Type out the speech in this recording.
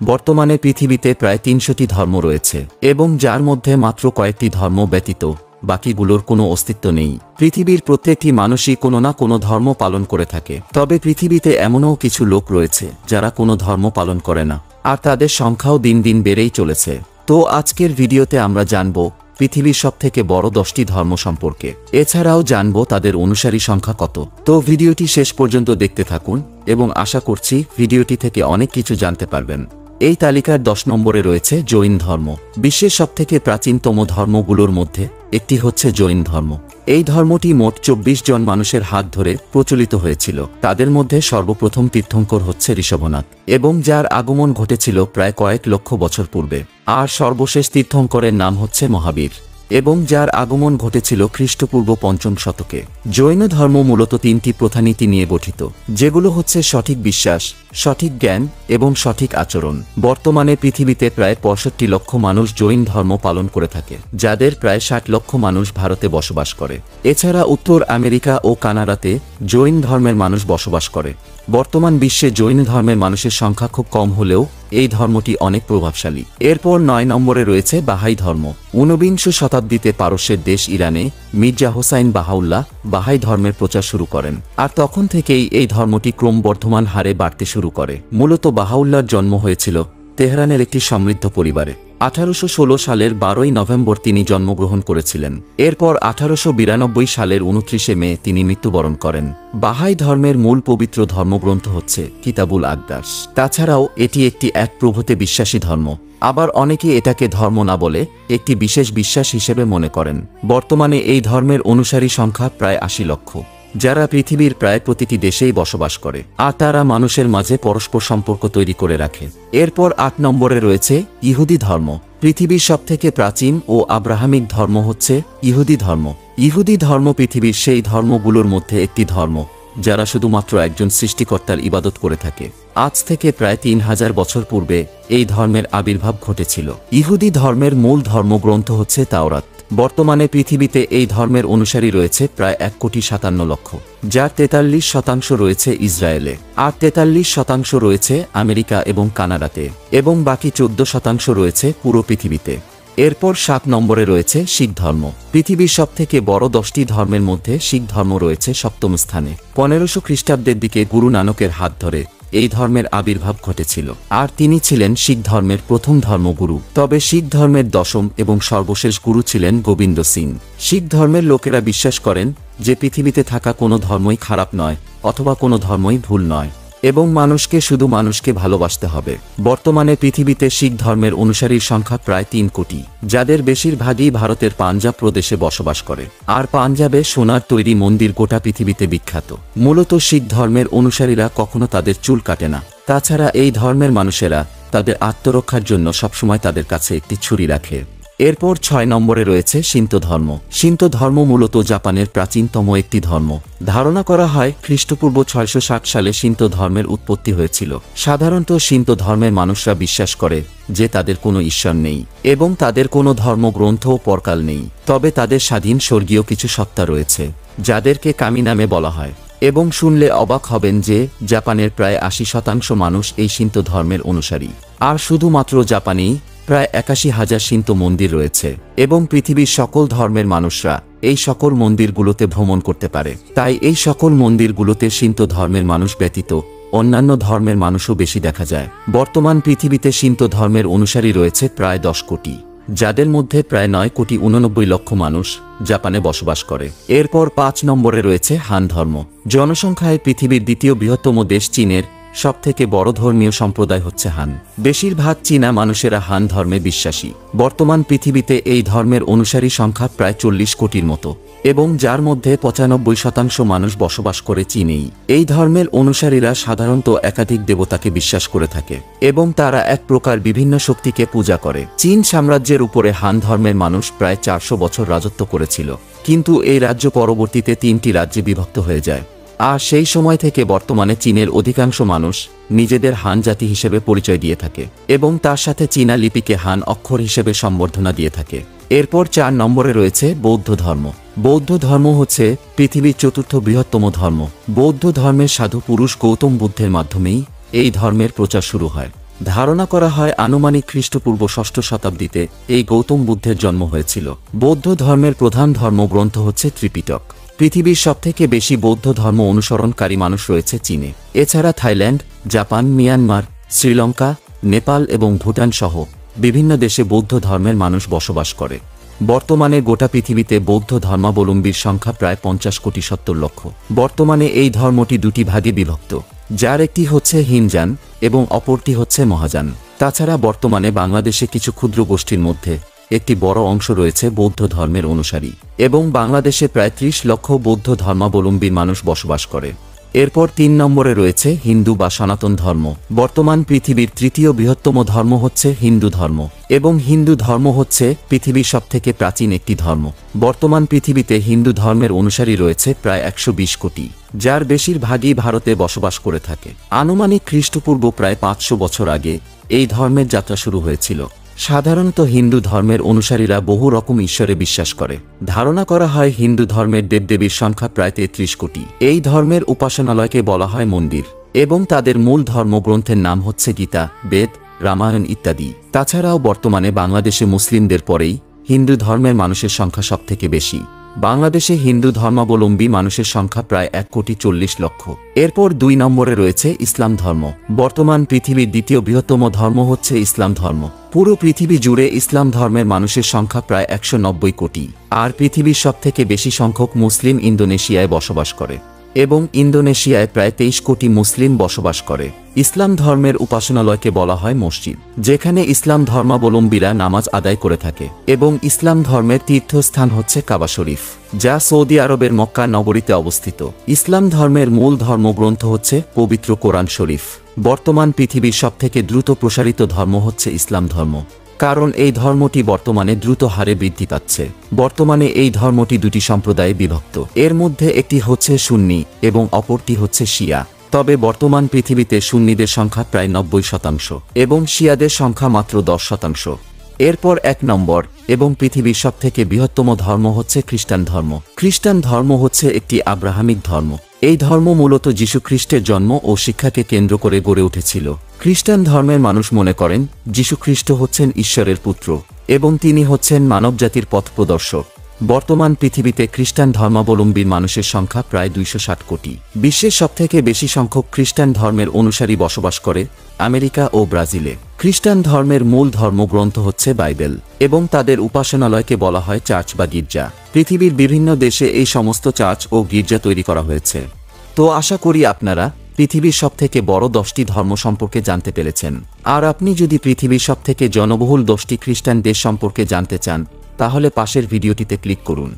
বর্তমানে পৃথিবীতে প্রায় ৩০০টি ধর্ম রয়েছে এবং যার মধ্যে মাত্র কয়েকটি ধর্ম ব্যতীত বাকিগুলোর কোনো অস্তিত্ব নেই। পৃথিবীর প্রত্যেকটি মানুষই কোনো না কোনো ধর্ম পালন করে থাকে। তবে পৃথিবীতে এমনও কিছু লোক রয়েছে যারা কোনো ধর্ম পালন করে না, আর তাদের সংখ্যাও দিন দিন বেড়েই চলেছে। তো আজকের ভিডিওতে আমরা জানব পৃথিবীর সবথেকে বড় 10টি ধর্ম সম্পর্কে। এছাড়াও জানব তাদের অনুসারী সংখ্যা কত। তো ভিডিওটি শেষ পর্যন্ত দেখতে থাকুন এবং আশা করছি ভিডিওটি থেকে অনেক কিছু জানতে পারবেন। এই তালিকার 10 নম্বরে রয়েছে জৈন ধর্ম। বিশ্বের সবথেকে প্রাচীনতম ধর্মগুলোর মধ্যে একটি হচ্ছে জৈন ধর্ম। এই ধর্মটি মোট 24 জন মানুষের হাত ধরে প্রচলিত হয়েছিল। তাদের মধ্যে সর্বপ্রথম তীর্থঙ্কর হচ্ছে ঋষভনাথ, এবং যার আগমন ঘটেছিল প্রায় কয়েক লক্ষ বছর পূর্বে। আর সর্বশেষ তীর্থঙ্করের নাম হচ্ছে মহাবীর, এবং যার আগমন ঘটেছিল খ্রিস্টপূর্ব 5ম শতকে। জৈন ধর্ম মূলত 3টি প্রধানীতি নিয়ে গঠিত, যেগুলো হচ্ছে সঠিক বিশ্বাস, সঠিক জ্ঞান এবং সঠিক আচরণ। বর্তমানে পৃথিবীতে প্রায় 65 লক্ষ মানুষ জৈন ধর্ম পালন করে থাকে, যাদের প্রায় 60 লক্ষ মানুষ ভারতে বসবাস করে। এছাড়া উত্তর আমেরিকা ও কানাডাতে জৈন ধর্মের মানুষ বসবাস করে। বর্তমান বিশ্বে জৈন ধর্মের মানুষের সংখ্যা খুব কম হলেও এই ধর্মটি অনেক প্রভাবশালী। এরপর 9 নম্বরে রয়েছে বাহাই ধর্ম। 19 শতাব্দীতে পারস্যের দেশ ইরানে মির্জা হোসাইন বাহাউল্লাহ বাহাই ধর্মের প্রচার শুরু করেন, আর তখন থেকেই এই ধর্মটি ক্রমবর্ধমান হারে বাড়তে শুরু করে। মূলত বাহাউল্লাহর জন্ম হয়েছিল তেহরানের একটি সমৃদ্ধ পরিবারে। 1816 সালের 12ই নভেম্বর তিনি জন্মগ্রহণ করেছিলেন। এরপর 1892 সালের 29শে মে তিনি মৃত্যুবরণ করেন। বাহাই ধর্মের মূল পবিত্র ধর্মগ্রন্থ হচ্ছে কিতাবুল আকদাস। তাছাড়াও এটি একটি এক প্রভুতে বিশ্বাসী ধর্ম। আবার অনেকে এটাকে ধর্ম না বলে একটি বিশেষ বিশ্বাস হিসেবে মনে করেন। বর্তমানে এই ধর্মের অনুসারী সংখ্যা প্রায় 80 লক্ষ, যারা পৃথিবীর প্রায় প্রতিটি দেশেই বসবাস করে, আর তারা মানুষের মাঝে পরস্পর সম্পর্ক তৈরি করে রাখে। এরপর 8 নম্বরে রয়েছে ইহুদি ধর্ম। পৃথিবীর সবথেকে প্রাচীন ও আব্রাহামিক ধর্ম হচ্ছে ইহুদি ধর্ম। ইহুদি ধর্ম পৃথিবীর সেই ধর্মগুলোর মধ্যে একটি ধর্ম যারা শুধুমাত্র একজন সৃষ্টিকর্তার ইবাদত করে থাকে। আজ থেকে প্রায় 3000 বছর পূর্বে এই ধর্মের আবির্ভাব ঘটেছিল। ইহুদি ধর্মের মূল ধর্মগ্রন্থ হচ্ছে তাওরাত। বর্তমানে পৃথিবীতে এই ধর্মের অনুসারী রয়েছে প্রায় 1,57,00,000, যার 43% রয়েছে ইসরায়েলে, আর 43% রয়েছে আমেরিকা এবং কানাডাতে, এবং বাকি 14% রয়েছে পুরো পৃথিবীতে। এরপর 7 নম্বরে রয়েছে শিখ ধর্ম। পৃথিবীর সবথেকে বড় 10টি ধর্মের মধ্যে শিখ ধর্ম রয়েছে 7ম স্থানে। 1500 খ্রিস্টাব্দের দিকে গুরু নানকের হাত ধরে এই ধর্মের আবির্ভাব ঘটেছিল, আর তিনি ছিলেন শিখ ধর্মের প্রথম ধর্মগুরু। তবে শিখ ধর্মের 10ম এবং সর্বশেষ গুরু ছিলেন গোবিন্দ সিং। শিখ ধর্মের লোকেরা বিশ্বাস করেন যে পৃথিবীতে থাকা কোনো ধর্মই খারাপ নয়, অথবা কোনো ধর্মই ভুল নয়, এবং মানুষকে শুধু মানুষকে ভালোবাসতে হবে। বর্তমানে পৃথিবীতে শিখ ধর্মের অনুসারীর সংখ্যা প্রায় 3 কোটি, যাদের বেশিরভাগই ভারতের পাঞ্জাব প্রদেশে বসবাস করে। আর পাঞ্জাবে সোনার তৈরি মন্দির গোটা পৃথিবীতে বিখ্যাত। মূলত শিখ ধর্মের অনুসারীরা কখনো তাদের চুল কাটে না। তাছাড়া এই ধর্মের মানুষেরা তাদের আত্মরক্ষার জন্য সবসময় তাদের কাছে একটি ছুরি রাখে। এরপর 6 নম্বরে রয়েছে শিন্তো ধর্ম। শিন্তো ধর্ম মূলত জাপানের প্রাচীনতম একটি ধর্ম। ধারণা করা হয় খ্রিস্টপূর্ব 660 সালে শিন্তো ধর্মের উৎপত্তি হয়েছিল। সাধারণত শিন্তো ধর্মের মানুষরা বিশ্বাস করে যে তাদের কোনো ঈশ্বর নেই এবং তাদের কোনো ধর্মগ্রন্থ ও পরকাল নেই। তবে তাদের স্বাধীন স্বর্গীয় কিছু সত্তা রয়েছে, যাদেরকে কামি নামে বলা হয়। এবং শুনলে অবাক হবেন যে জাপানের প্রায় 80% মানুষ এই শিন্তো ধর্মের অনুসারী। আর শুধুমাত্র জাপানেই প্রায় 81,000 শিন্তো মন্দির রয়েছে, এবং পৃথিবীর সকল ধর্মের মানুষরা এই সকল মন্দিরগুলোতে ভ্রমণ করতে পারে। তাই এই সকল মন্দিরগুলোতে শিন্তো ধর্মের মানুষ ব্যতীত অন্যান্য ধর্মের মানুষও বেশি দেখা যায়। বর্তমান পৃথিবীতে শিন্তো ধর্মের অনুসারী রয়েছে প্রায় 10 কোটি, যাদের মধ্যে প্রায় 9,89,00,000 মানুষ জাপানে বসবাস করে। এরপর 5 নম্বরে রয়েছে হান ধর্ম। জনসংখ্যায় পৃথিবীর দ্বিতীয় বৃহত্তম দেশ চীনের সবথেকে বড় ধর্মীয় সম্প্রদায় হচ্ছে হান। বেশিরভাগ চীনা মানুষেরা হান ধর্মে বিশ্বাসী। বর্তমান পৃথিবীতে এই ধর্মের অনুসারী সংখ্যা প্রায় 40 কোটির মতো, এবং যার মধ্যে 95% মানুষ বসবাস করে চীনেই। এই ধর্মের অনুসারীরা সাধারণত একাধিক দেবতাকে বিশ্বাস করে থাকে, এবং তারা এক প্রকার বিভিন্ন শক্তিকে পূজা করে। চীন সাম্রাজ্যের উপরে হান ধর্মের মানুষ প্রায় 400 বছর রাজত্ব করেছিল, কিন্তু এই রাজ্য পরবর্তীতে 3টি রাজ্যে বিভক্ত হয়ে যায়। আর সেই সময় থেকে বর্তমানে চীনের অধিকাংশ মানুষ নিজেদের হান জাতি হিসেবে পরিচয় দিয়ে থাকে, এবং তার সাথে চীনা লিপিকে হান অক্ষর হিসেবে সম্বর্ধনা দিয়ে থাকে। এরপর 4 নম্বরে রয়েছে বৌদ্ধ ধর্ম। বৌদ্ধ ধর্ম হচ্ছে পৃথিবীর 4র্থ বৃহত্তম ধর্ম। বৌদ্ধ ধর্মের সাধু পুরুষ গৌতম বুদ্ধের মাধ্যমেই এই ধর্মের প্রচার শুরু হয়। ধারণা করা হয় আনুমানিক খ্রিস্টপূর্ব ৬ষ্ঠ শতাব্দীতে এই গৌতম বুদ্ধের জন্ম হয়েছিল। বৌদ্ধ ধর্মের প্রধান ধর্মগ্রন্থ হচ্ছে ত্রিপিটক। পৃথিবীর সবথেকে বেশি বৌদ্ধ ধর্ম অনুসরণকারী মানুষ রয়েছে চীনে। এছাড়া Thailand, Japan, Myanmar, Sri Lanka, Nepal এবং ভুটান সহ বিভিন্ন দেশে বৌদ্ধ ধর্মের মানুষ বসবাস করে। বর্তমানে গোটা পৃথিবীতে বৌদ্ধ ধর্মাবলম্বীর সংখ্যা প্রায় 50,70,00,000। বর্তমানে এই ধর্মটি দুটি ভাগে বিভক্ত, যার একটি হচ্ছে হিনজান এবং অপরটি হচ্ছে মহাযান। তাছাড়া বর্তমানে বাংলাদেশে কিছু ক্ষুদ্র গোষ্ঠীর মধ্যে একটি বড় অংশ রয়েছে বৌদ্ধ ধর্মের অনুসারী এবং বাংলাদেশে প্রায় 30 লক্ষ বৌদ্ধ ধর্মাবলম্বী মানুষ বসবাস করে। এরপর 3 নম্বরে রয়েছে হিন্দু বা সনাতন ধর্ম। বর্তমান পৃথিবীর তৃতীয় বৃহত্তম ধর্ম হচ্ছে হিন্দু ধর্ম এবং হিন্দু ধর্ম হচ্ছে পৃথিবীর সবথেকে প্রাচীন একটি ধর্ম। বর্তমান পৃথিবীতে হিন্দু ধর্মের অনুসারী রয়েছে প্রায় 120 কোটি, যার বেশিরভাগই ভারতে বসবাস করে থাকে। আনুমানিক খ্রিস্টপূর্ব প্রায় 500 বছর আগে এই ধর্মের যাত্রা শুরু হয়েছিল। সাধারণত হিন্দু ধর্মের অনুসারীরা বহু রকম ঈশ্বরে বিশ্বাস করে। ধারণা করা হয় হিন্দু ধর্মের দেবদেবীর সংখ্যা প্রায় 33 কোটি। এই ধর্মের উপাসনালয়কে বলা হয় মন্দির এবং তাদের মূল ধর্মগ্রন্থের নাম হচ্ছে গীতা, বেদ, রামায়ণ ইত্যাদি। তাছাড়াও বর্তমানে বাংলাদেশে মুসলিমদের পরেই হিন্দু ধর্মের মানুষের সংখ্যা সবথেকে বেশি। বাংলাদেশে হিন্দু ধর্মাবলম্বী মানুষের সংখ্যা প্রায় 1,40,00,000। এরপর 2 নম্বরে রয়েছে ইসলাম ধর্ম। বর্তমান পৃথিবীর দ্বিতীয় বৃহত্তম ধর্ম হচ্ছে ইসলাম ধর্ম। পুরো পৃথিবী জুড়ে ইসলাম ধর্মের মানুষের সংখ্যা প্রায় 190 কোটি। আর পৃথিবীর সবথেকে বেশি সংখ্যক মুসলিম ইন্দোনেশিয়ায় বসবাস করে এবং ইন্দোনেশিয়ায় প্রায় 23 কোটি মুসলিম বসবাস করে। ইসলাম ধর্মের উপাসনালয়কে বলা হয় মসজিদ, যেখানে ইসলাম ধর্মাবলম্বীরা নামাজ আদায় করে থাকে এবং ইসলাম ধর্মের তীর্থস্থান হচ্ছে কাবা শরীফ, যা সৌদি আরবের মক্কা নগরীতে অবস্থিত। ইসলাম ধর্মের মূল ধর্মগ্রন্থ হচ্ছে পবিত্র কোরআন শরীফ। বর্তমান পৃথিবীর সবথেকে দ্রুত প্রসারিত ধর্ম হচ্ছে ইসলাম ধর্ম, কারণ এই ধর্মটি বর্তমানে দ্রুত হারে বৃদ্ধি পাচ্ছে। বর্তমানে এই ধর্মটি দুটি সম্প্রদায়ে বিভক্ত, এর মধ্যে একটি হচ্ছে সুন্নি এবং অপরটি হচ্ছে শিয়া। তবে বর্তমান পৃথিবীতে সুন্নিদের সংখ্যা প্রায় 90% এবং শিয়াদের সংখ্যা মাত্র 10%। এরপর 1 নম্বর এবং পৃথিবীর সবথেকে বৃহত্তম ধর্ম হচ্ছে খ্রিস্টান ধর্ম। খ্রিস্টান ধর্ম হচ্ছে একটি আব্রাহামিক ধর্ম। এই ধর্ম মূলত যীশু খ্রিস্টের জন্ম ও শিক্ষাকে কেন্দ্র করে গড়ে উঠেছিল। খ্রিস্টান ধর্মের মানুষ মনে করেন যীশু খ্রিস্ট হচ্ছেন ঈশ্বরের পুত্র এবং তিনি হচ্ছেন মানবজাতির পথপ্রদর্শক। বর্তমান পৃথিবীতে খ্রিস্টান ধর্মাবলম্বী মানুষের সংখ্যা প্রায় 260 কোটি। বিশ্বের সবথেকে বেশি সংখ্যক খ্রিস্টান ধর্মের অনুসারী বসবাস করে আমেরিকা ও ব্রাজিলে। খ্রিস্টান ধর্মের মূল ধর্মগ্রন্থ হচ্ছে বাইবেল এবং তাদের উপাসনালয়কে বলা হয় চার্চ বা গির্জা। পৃথিবীর বিভিন্ন দেশে এই সমস্ত চার্চ ও গির্জা তৈরি করা হয়েছে। তো আশা করি আপনারা পৃথিবীর সবথেকে বড় 10টি ধর্ম সম্পর্কে জানতে পেরেছেন। আর আপনি যদি পৃথিবীর সবথেকে জনবহুল 10টি খ্রিস্টান দেশ সম্পর্কে জানতে চান, তাহলে পাশের ভিডিওটিতে ক্লিক করুন।